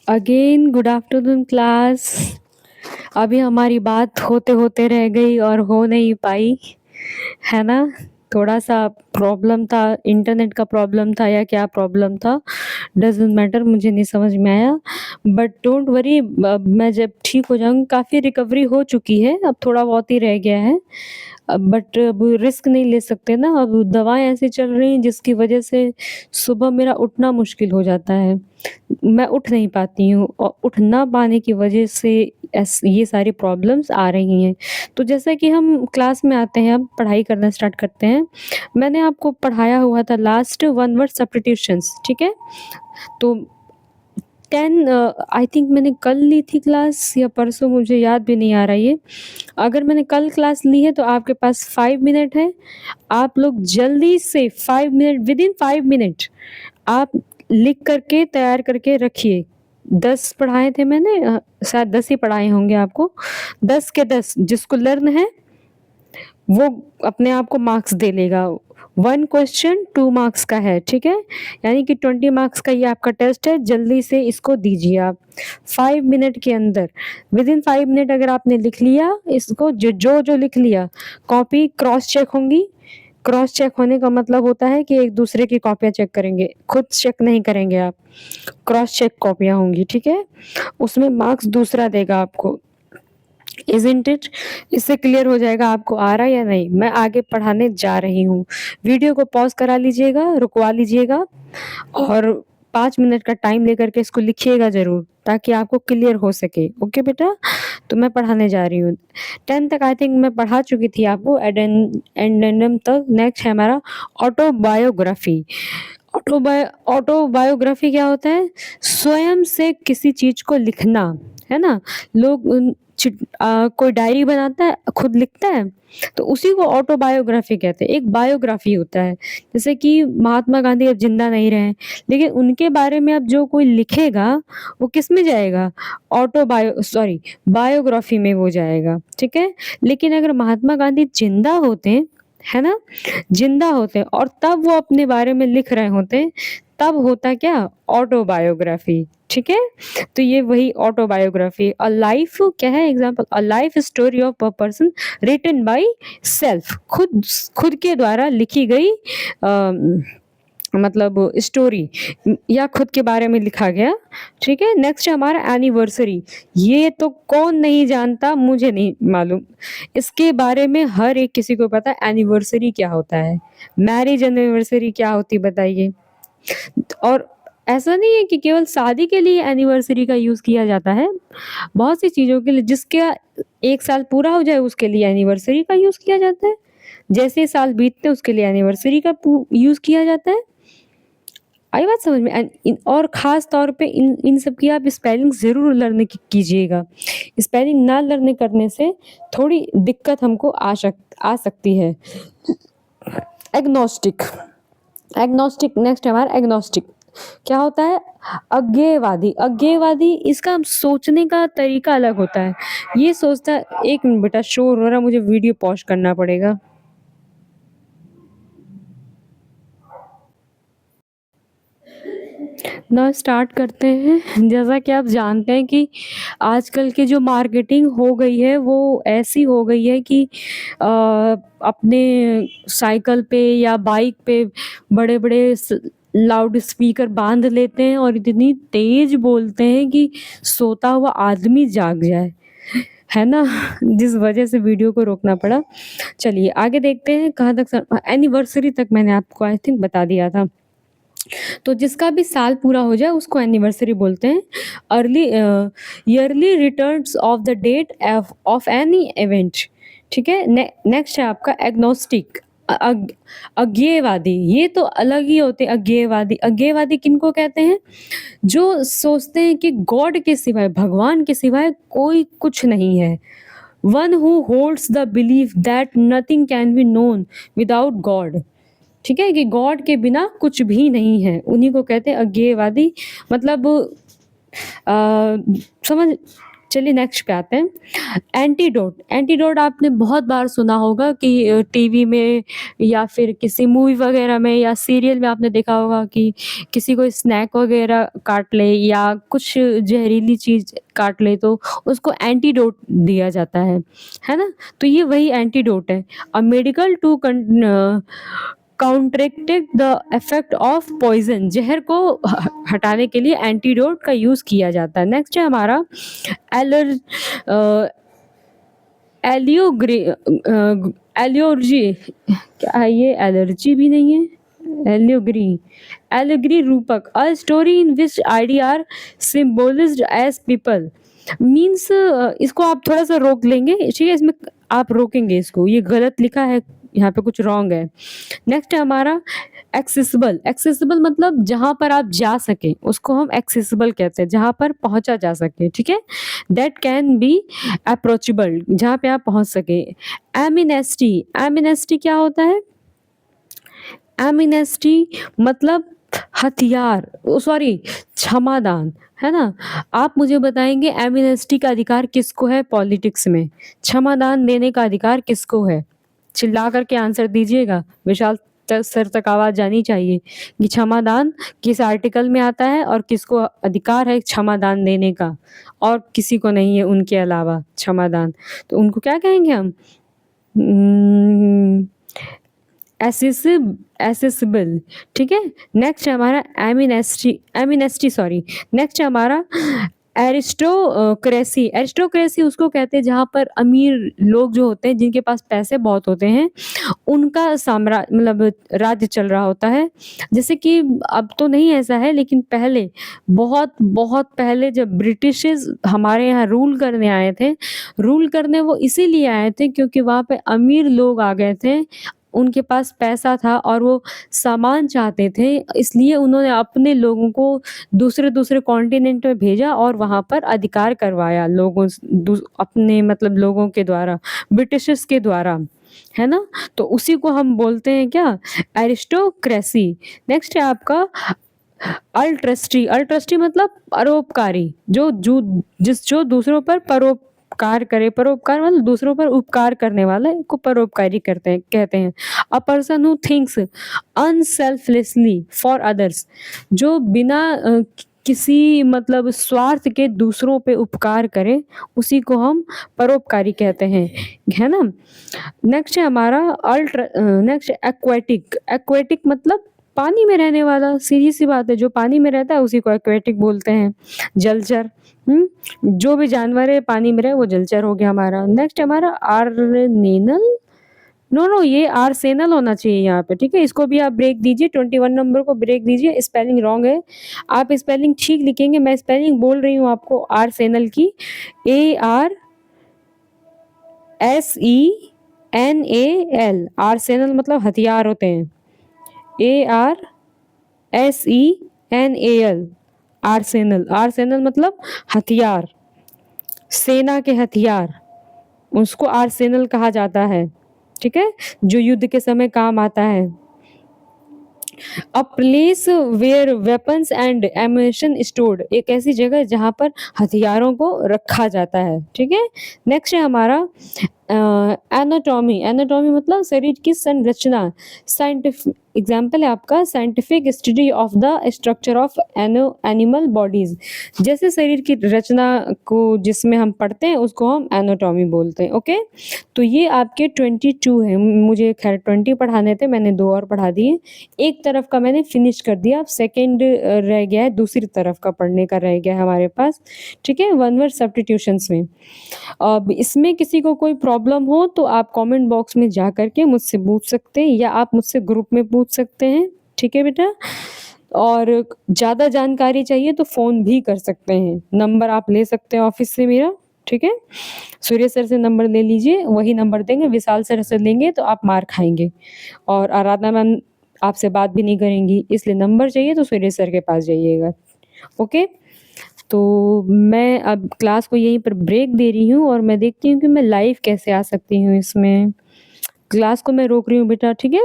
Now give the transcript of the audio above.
Again good afternoon class. अभी हमारी बात होते होते रह गई और हो नहीं पाई, है ना। थोड़ा सा प्रॉब्लम था, इंटरनेट का प्रॉब्लम था या क्या प्रॉब्लम था, डजेंट मैटर, मुझे नहीं समझ में आया। बट डोंट वरी, मैं जब ठीक हो जाऊंगी, काफ़ी रिकवरी हो चुकी है, अब थोड़ा बहुत ही रह गया है। बट अब रिस्क नहीं ले सकते ना, अब दवाएं ऐसी चल रही हैं जिसकी वजह से सुबह मेरा उठना मुश्किल हो जाता है। मैं उठ नहीं पाती हूँ और उठ ना पाने की वजह से ये सारी प्रॉब्लम्स आ रही हैं। तो जैसा कि हम क्लास में आते हैं, अब पढ़ाई करना स्टार्ट करते हैं। मैंने आपको पढ़ाया हुआ था लास्ट वन वर्ड सब्स्टिट्यूशंस, ठीक है। तो 10 आई थिंक मैंने कल ली थी क्लास या परसों, मुझे याद भी नहीं आ रहा ये। अगर मैंने कल क्लास ली है तो आपके पास 5 मिनट है। आप लोग जल्दी से 5 मिनट, विदिन 5 मिनट आप लिख करके तैयार करके रखिए। 10 पढ़ाए थे मैंने, शायद 10 ही पढ़ाए होंगे आपको। 10 के 10 जिसको लर्न है वो अपने आप को मार्क्स दे लेगा। 1 क्वेश्चन 2 मार्क्स का है, ठीक है। यानी कि 20 मार्क्स का ये आपका टेस्ट है, जल्दी से इसको दीजिए आप 5 मिनट के अंदर। विदिन 5 मिनट अगर आपने लिख लिया इसको, जो लिख लिया, कॉपी क्रॉस चेक होंगी। क्रॉस चेक होने का मतलब होता है कि एक दूसरे की कॉपियाँ चेक करेंगे, खुद चेक नहीं करेंगे आप। क्रॉस चेक कॉपियाँ होंगी, ठीक है। उसमें मार्क्स दूसरा देगा आपको। Isn't it? इससे क्लियर हो जाएगा आपको आ रहा है या नहीं। मैं आगे पढ़ाने जा रही हूँ। वीडियो को पॉज़ करा लीजिएगा, रुकवा लीजिएगा और 5 मिनट का टाइम लेकर के इसको लिखिएगा ज़रूर, ताकि आपको क्लियर हो सके। ओके बेटा? तो मैं पढ़ाने जा रही हूँ। 10 तक आई थिंक मैं पढ़ा चुकी थी आपको, एडेंडम तक। नेक्स्ट है हमारा ऑटोबायोग्राफी। ऑटोबायोग्राफी क्या होता है? स्वयं से किसी चीज़ को लिखना, है ना। लोग कोई डायरी बनाता है, खुद लिखता है, तो उसी को ऑटोबायोग्राफी कहते हैं। एक बायोग्राफी होता है, जैसे कि महात्मा गांधी अब जिंदा नहीं रहे, लेकिन उनके बारे में अब जो कोई लिखेगा वो किस में जाएगा? बायोग्राफी में वो जाएगा, ठीक है। लेकिन अगर महात्मा गांधी जिंदा होते, है ना, जिंदा होते और तब वो अपने बारे में लिख रहे होते, तब होता क्या? ऑटोबायोग्राफी, ठीक है। तो ये वही ऑटोबायोग्राफी। अ लाइफ क्या है? Example, a life story of a person written by self, खुद के द्वारा लिखी गई मतलब स्टोरी या खुद के बारे में लिखा गया, ठीक है। नेक्स्ट है हमारा एनिवर्सरी। ये तो कौन नहीं जानता, मुझे नहीं मालूम, इसके बारे में हर एक किसी को पता है एनिवर्सरी क्या होता है। मैरिज एनिवर्सरी क्या होती, बताइए। और ऐसा नहीं है कि केवल शादी के लिए एनिवर्सरी का यूज़ किया जाता है, बहुत सी चीज़ों के लिए, जिसका 1 साल पूरा हो जाए उसके लिए एनिवर्सरी का यूज़ किया जाता है। जैसे साल बीतते उसके लिए एनिवर्सरी का यूज़ किया जाता है। आई बात समझ में? और ख़ास तौर पे इन सब की आप स्पेलिंग ज़रूर लर्न कीजिएगा। स्पेलिंग ना लर्न करने से थोड़ी दिक्कत हमको आ सकती है। एग्नोस्टिक, एग्नोस्टिक नेक्स्ट है हमारा एग्नोस्टिक। क्या होता है? अज्ञेयवादी। अज्ञेयवादी, इसका सोचने का तरीका अलग होता है। ये सोचता है, एक मिनट बेटा, शोर हो रहा, मुझे वीडियो पॉज करना पड़ेगा। ना स्टार्ट करते हैं। जैसा कि आप जानते हैं कि आजकल की जो मार्केटिंग हो गई है वो ऐसी हो गई है कि अपने साइकिल पे या बाइक पे बड़े बड़े लाउड स्पीकर बांध लेते हैं और इतनी तेज बोलते हैं कि सोता हुआ आदमी जाग जाए, है ना। जिस वजह से वीडियो को रोकना पड़ा। चलिए आगे देखते हैं कहाँ तक। एनिवर्सरी तक मैंने आपको आई थिंक बता दिया था। तो जिसका भी साल पूरा हो जाए उसको एनिवर्सरी बोलते हैं। Early yearly returns of the date of any event, ठीक है। नेक्स्ट है आपका एग्नोस्टिक, अज्ञेयवादी। ये तो अलग ही होते हैं। अज्ञेयवादी, अज्ञेयवादी किनको कहते हैं? जो सोचते हैं कि गॉड के सिवाय, भगवान के सिवाय कोई कुछ नहीं है। One who holds the belief that nothing can be known without God, ठीक है, कि गॉड के बिना कुछ भी नहीं है, उन्हीं को कहते हैं अज्ञेयवादी। मतलब समझ चलिए नेक्स्ट पे आते हैं। एंटीडोट, एंटीडोट आपने बहुत बार सुना होगा कि टीवी में या फिर किसी मूवी वगैरह में या सीरियल में आपने देखा होगा कि किसी को स्नैक वगैरह काट ले या कुछ जहरीली चीज़ काट ले तो उसको एंटीडोट दिया जाता है ना? तो ये वही एंटीडोट है। A medical to counteract the effect of poison, जहर को हटाने के लिए एंटीडोट का यूज़ किया जाता है। नेक्स्ट है हमारा एलर एलियोग्री एलियोर्जी, क्या है ये? एलर्जी भी नहीं है, एलियोग्री, एलियोग्री रूपक, a story in which idea are symbolized as people, means इसको आप थोड़ा सा रोक लेंगे, ठीक है? इसमें आप रोकेंगे इसको, ये गलत लिखा है, यहाँ पे कुछ रॉन्ग है। नेक्स्ट है हमारा एक्सेसिबल, एक्सेसिबल मतलब जहाँ पर आप जा सकें उसको हम एक्सेसिबल कहते हैं, जहाँ पर पहुँचा जा सके, ठीक है? दैट कैन बी अप्रोचेबल, जहाँ पे आप पहुँच सके। एमिनेस्टी, एमिनेस्टी क्या होता है? एमिनेस्टी मतलब हथियार, सॉरी क्षमादान, है ना? आप मुझे बताएंगे एमिनेस्टी का अधिकार किसको है पॉलिटिक्स में? क्षमादान देने का अधिकार किसको है? चिल्ला करके आंसर दीजिएगा, विशाल सर तक आवाज जानी चाहिए कि क्षमादान किस आर्टिकल में आता है और किसको अधिकार है क्षमादान देने का, और किसी को नहीं है उनके अलावा क्षमादान, तो उनको क्या कहेंगे हम? एसेसिबल, ठीक है? नेक्स्ट है हमारा एमिनेस्टी, एमिनेस्टी सॉरी। नेक्स्ट है हमारा एरिस्टोक्रेसी, एरिस्टोक्रेसी उसको कहते हैं जहाँ पर अमीर लोग जो होते हैं जिनके पास पैसे बहुत होते हैं उनका साम्राज्य मतलब राज्य चल रहा होता है। जैसे कि अब तो नहीं ऐसा है, लेकिन पहले बहुत बहुत पहले जब ब्रिटिशर्स हमारे यहाँ रूल करने आए थे, रूल करने वो इसीलिए आए थे क्योंकि वहाँ पे अमीर लोग आ गए थे, उनके पास पैसा था और वो सामान चाहते थे, इसलिए उन्होंने अपने लोगों को दूसरे दूसरे कॉन्टिनेंट में भेजा और वहाँ पर अधिकार करवाया लोगों अपने मतलब लोगों के द्वारा, ब्रिटिशर्स के द्वारा, है ना? तो उसी को हम बोलते हैं क्या? एरिस्टोक्रेसी। नेक्स्ट है आपका अल्ट्रस्टी, अल्ट्रस्टी मतलब परोपकारी, जो दूसरों पर परोपकार करे, परोपकार मतलब दूसरों पर उपकार करने वाला को परोपकारी कहते हैं। A person who thinks unselfishly for others, जो बिना किसी मतलब स्वार्थ के दूसरों पे उपकार करे, उसी को हम परोपकारी कहते हैं, है ना? नेक्स्ट है हमारा नेक्स्ट एक्वेटिक, एक्वेटिक मतलब पानी में रहने वाला, सीधी सी बात है, जो पानी में रहता है उसी को एक्वेटिक बोलते हैं। जलचर, जो भी जानवर है पानी में रहे वो जलचर हो गया हमारा। नेक्स्ट हमारा आर्नेनल, नो ये आर्सेनल होना चाहिए यहाँ पे, ठीक है? इसको भी आप ब्रेक दीजिए, 21 नंबर को ब्रेक दीजिए, स्पेलिंग रॉन्ग है, आप स्पेलिंग ठीक लिखेंगे। मैं स्पेलिंग बोल रही हूँ आपको आर्सेनल की, ARSENAL, आर्सेनल मतलब हथियार होते हैं, ARSENAL, आर्सेनल, आर्सेनल मतलब हथियार, सेना के हथियार, उसको आर्सेनल कहा जाता है, ठीक है? जो युद्ध के समय काम आता है। A place where weapons and ammunition stored, एक ऐसी जगह जहाँ पर हथियारों को रखा जाता है, ठीक है? नेक्स्ट है हमारा एनाटॉमी, एनाटॉमी मतलब शरीर की संरचना, साइंटिफिक एग्जाम्पल है आपका scientific study of the structure of animal bodies, जैसे शरीर की रचना को जिसमें हम पढ़ते हैं उसको हम एनाटॉमी बोलते हैं। ओके, तो ये आपके 22 है, मुझे खैर 20 पढ़ाने थे, मैंने 2 और पढ़ा दिए, एक तरफ का मैंने फिनिश कर दिया, अब सेकेंड रह गया है, दूसरी तरफ का पढ़ने का रह गया है हमारे पास, ठीक है? वन वर्ड सब्स्टिट्यूशंस में। अब इसमें किसी को कोई प्रॉब्लम हो तो आप कमेंट बॉक्स में जा करके मुझसे पूछ सकते हैं या आप मुझसे ग्रुप में पूछ सकते हैं, ठीक है बेटा? और ज़्यादा जानकारी चाहिए तो फ़ोन भी कर सकते हैं, नंबर आप ले सकते हैं ऑफिस से मेरा, ठीक है? सूर्य सर से नंबर ले लीजिए, वही नंबर देंगे, विशाल सर से लेंगे तो आप मार खाएंगे, और आराधना मैम आपसे बात भी नहीं करेंगी, इसलिए नंबर चाहिए तो सूर्य सर के पास जाइएगा। ओके, तो मैं अब क्लास को यहीं पर ब्रेक दे रही हूँ और मैं देखती हूँ कि मैं लाइव कैसे आ सकती हूँ इसमें। क्लास को मैं रोक रही हूँ बेटा, ठीक है?